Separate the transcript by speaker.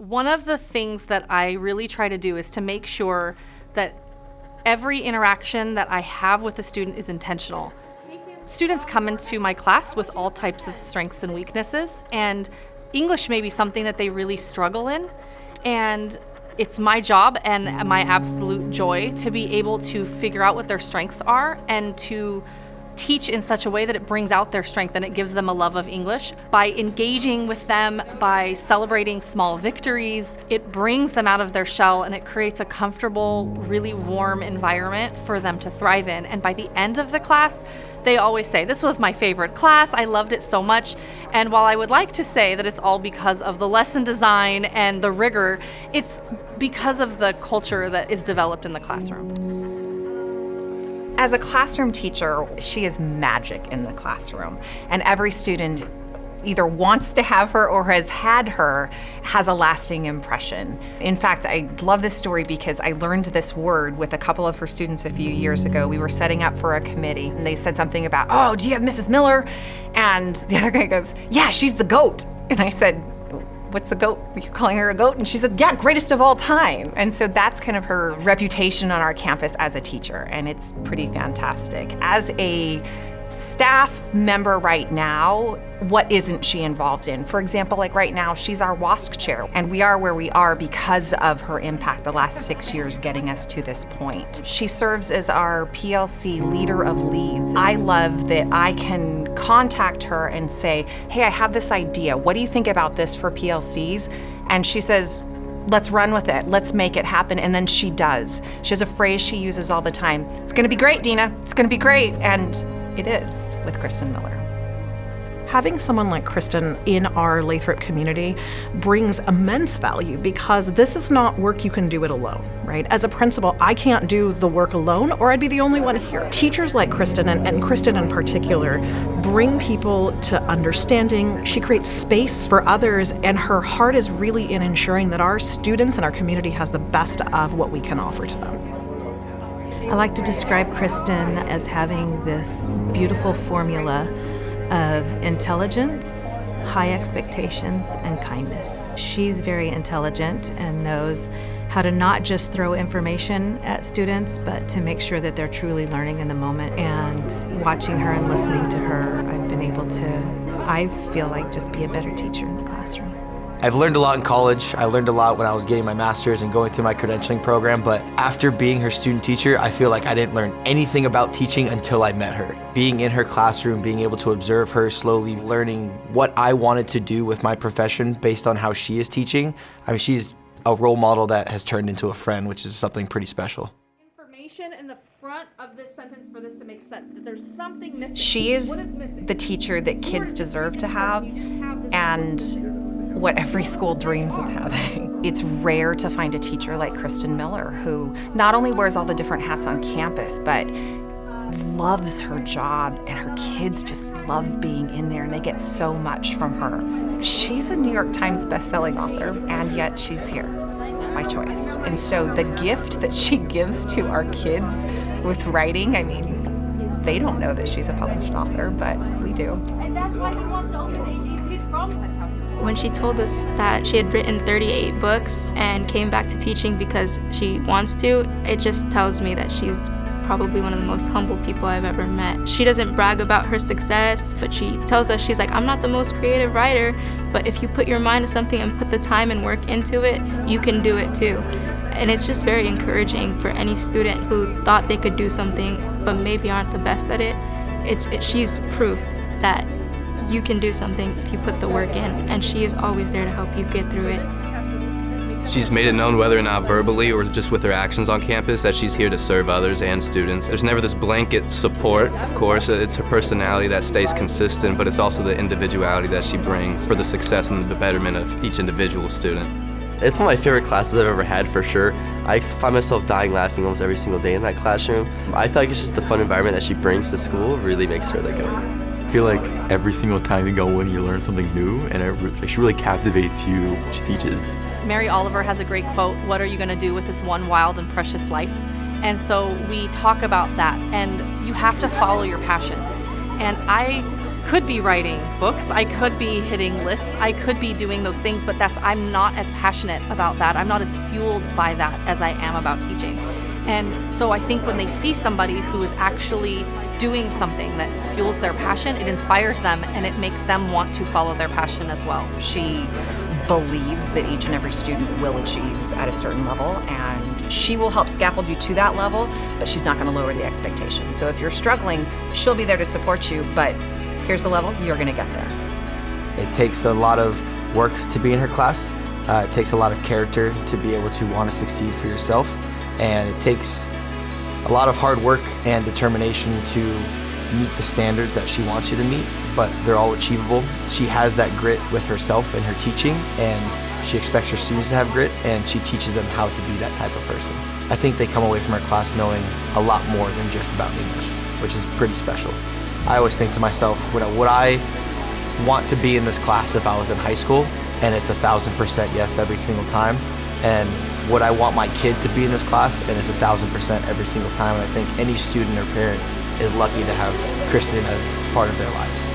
Speaker 1: One of the things that I really try to do is to make sure that every interaction that I have with a student is intentional. Students come into my class with all types of strengths and weaknesses, and English may be something that they really struggle in, and it's my job and my absolute joy to be able to figure out what their strengths are and to teach in such a way that it brings out their strength and it gives them a love of English. By engaging with them, by celebrating small victories, it brings them out of their shell and it creates a comfortable, really warm environment for them to thrive in. And by the end of the class, they always say, "This was my favorite class, I loved it so much." And while I would like to say that it's all because of the lesson design and the rigor, it's because of the culture that is developed in the classroom.
Speaker 2: As a classroom teacher, she is magic in the classroom, and every student either wants to have her or has had her has a lasting impression. In fact, I love this story because I learned this word with a couple of her students a few years ago. We were setting up for a committee, and they said something about, "Oh, do you have Mrs. Miller?" And the other guy goes, "Yeah, she's the GOAT." And I said, "What's the GOAT? You're calling her a GOAT?" And she said, "Yeah, greatest of all time." And so that's kind of her reputation on our campus as a teacher, and it's pretty fantastic. As a staff member right now, what isn't she involved in? For example, like right now, she's our WASC chair, and we are where we are because of her impact the last 6 years getting us to this point. She serves as our PLC leader of leads. I love that I can contact her and say, "Hey, I have this idea. What do you think about this for PLCs?" And she says, "Let's run with it. Let's make it happen." And then she does. She has a phrase she uses all the time. "It's gonna be great, Dina. It's gonna be great." And it is with Kristin Miller.
Speaker 3: Having someone like Kristin in our Lathrop community brings immense value because this is not work you can do it alone, right? As a principal, I can't do the work alone or I'd be the only one here. Teachers like Kristin, and Kristin in particular, bring people to understanding. She creates space for others, and her heart is really in ensuring that our students and our community has the best of what we can offer to them.
Speaker 4: I like to describe Kristin as having this beautiful formula of intelligence, high expectations, and kindness. She's very intelligent and knows how to not just throw information at students, but to make sure that they're truly learning in the moment. And watching her and listening to her, I've been able to, I feel like, just be a better teacher in the classroom.
Speaker 5: I've learned a lot in college. I learned a lot when I was getting my master's and going through my credentialing program, but after being her student teacher, I feel like I didn't learn anything about teaching until I met her. Being in her classroom, being able to observe her, slowly learning what I wanted to do with my profession based on how she is teaching. I mean, she's a role model that has turned into a friend, which is something pretty special.
Speaker 1: Information in the front of this sentence for this to make sense, that there's something missing.
Speaker 2: She is the teacher that kids deserve to have, and what every school dreams of having. It's rare to find a teacher like Kristin Miller who not only wears all the different hats on campus, but loves her job, and her kids just love being in there, and they get so much from her. She's a New York Times bestselling author, and yet she's here by choice. And so the gift that she gives to our kids with writing, I mean, they don't know that she's a published author, but we do.
Speaker 1: And that's why he wants to open the HE. He's from
Speaker 6: When she told us that she had written 38 books and came back to teaching because she wants to, it just tells me that she's probably one of the most humble people I've ever met. She doesn't brag about her success, but she tells us, she's like, "I'm not the most creative writer, but if you put your mind to something and put the time and work into it, you can do it too." And it's just very encouraging for any student who thought they could do something but maybe aren't the best at it. She's proof that you can do something if you put the work in, and she is always there to help you get through it.
Speaker 7: She's made it known, whether or not verbally or just with her actions on campus, that she's here to serve others and students. There's never this blanket support, of course. It's her personality that stays consistent, but it's also the individuality that she brings for the success and the betterment of each individual student.
Speaker 8: It's one of my favorite classes I've ever had, for sure. I find myself dying laughing almost every single day in that classroom. I feel like it's just the fun environment that she brings to school really makes her the GOAT.
Speaker 9: I feel like every single time you go in, you learn something new, and she really captivates you when she teaches.
Speaker 1: Mary Oliver has a great quote, "What are you going to do with this one wild and precious life?" And so we talk about that, and you have to follow your passion. And I could be writing books, I could be hitting lists, I could be doing those things, but I'm not as passionate about that. I'm not as fueled by that as I am about teaching. And so I think when they see somebody who is actually doing something that fuels their passion, it inspires them and it makes them want to follow their passion as well.
Speaker 2: She believes that each and every student will achieve at a certain level, and she will help scaffold you to that level, but she's not going to lower the expectation. So if you're struggling, she'll be there to support you, but here's the level, you're going to get there.
Speaker 5: It takes a lot of work to be in her class. It takes a lot of character to be able to want to succeed for yourself. And it takes a lot of hard work and determination to meet the standards that she wants you to meet, but they're all achievable. She has that grit with herself in her teaching, and she expects her students to have grit, and she teaches them how to be that type of person. I think they come away from her class knowing a lot more than just about English, which is pretty special. I always think to myself, would I want to be in this class if I was in high school? And it's 1,000% yes every single time. And would I want my kid to be in this class? And it's 1,000% every single time. And I think any student or parent is lucky to have Kristin as part of their lives.